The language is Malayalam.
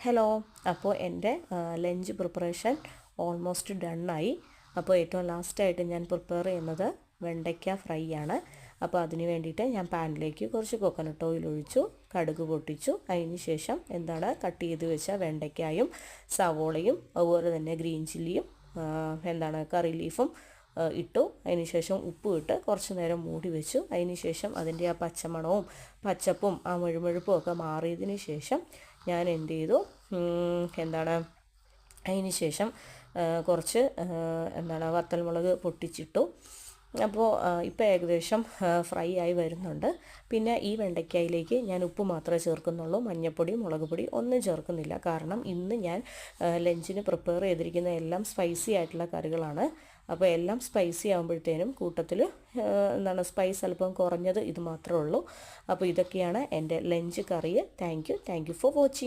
ഹലോ. അപ്പോൾ എൻ്റെ ലഞ്ച് പ്രിപ്പറേഷൻ ഓൾമോസ്റ്റ് ഡണ്ണായി. അപ്പോൾ ഏറ്റവും ലാസ്റ്റായിട്ട് ഞാൻ പ്രിപ്പയർ ചെയ്യുന്നത് വെണ്ടയ്ക്ക ഫ്രൈ ആണ്. അപ്പോൾ അതിന് വേണ്ടിയിട്ട് ഞാൻ പാനിലേക്ക് കുറച്ച് കോക്കനട്ട് ഓയിൽ ഒഴിച്ചു, കടുക് പൊട്ടിച്ചു. അതിന് ശേഷം കട്ട് ചെയ്ത് വെച്ച വെണ്ടയ്ക്കായും സവോളയും അതുപോലെ തന്നെ ഗ്രീൻ ചില്ലിയും കറി ലീഫും ഇട്ടു. അതിന് ശേഷം ഉപ്പ് ഇട്ട് കുറച്ച് നേരം മൂടി വെച്ചു. അതിന് ശേഷം അതിൻ്റെ ആ പച്ചമണവും പച്ചപ്പും ആ മുഴുമുഴുപ്പും ഒക്കെ മാറിയതിന് ശേഷം ഞാൻ എന്ത് ചെയ്തു, അതിന് ശേഷം കുറച്ച് വത്തൽമുളക് പൊട്ടിച്ചിട്ടു. അപ്പോൾ ഇപ്പോൾ ഏകദേശം ഫ്രൈ ആയി വരുന്നുണ്ട്. പിന്നെ ഈ വെണ്ടയ്ക്കായിലേക്ക് ഞാൻ ഉപ്പ് മാത്രമേ ചേർക്കുന്നുള്ളൂ, മഞ്ഞൾപ്പൊടി മുളക് പൊടി ഒന്നും ചേർക്കുന്നില്ല. കാരണം ഇന്ന് ഞാൻ ലഞ്ചിന് പ്രിപ്പയർ ചെയ്തിരിക്കുന്ന എല്ലാം സ്പൈസി ആയിട്ടുള്ള കറികളാണ്. അപ്പോൾ എല്ലാം സ്പൈസി ആകുമ്പോഴത്തേനും കൂട്ടത്തിൽ സ്പൈസ് അല്പം കുറഞ്ഞത് ഇത് മാത്രമേ ഉള്ളൂ. അപ്പോൾ ഇതൊക്കെയാണ് എൻ്റെ lunch curry. Thank you for watching.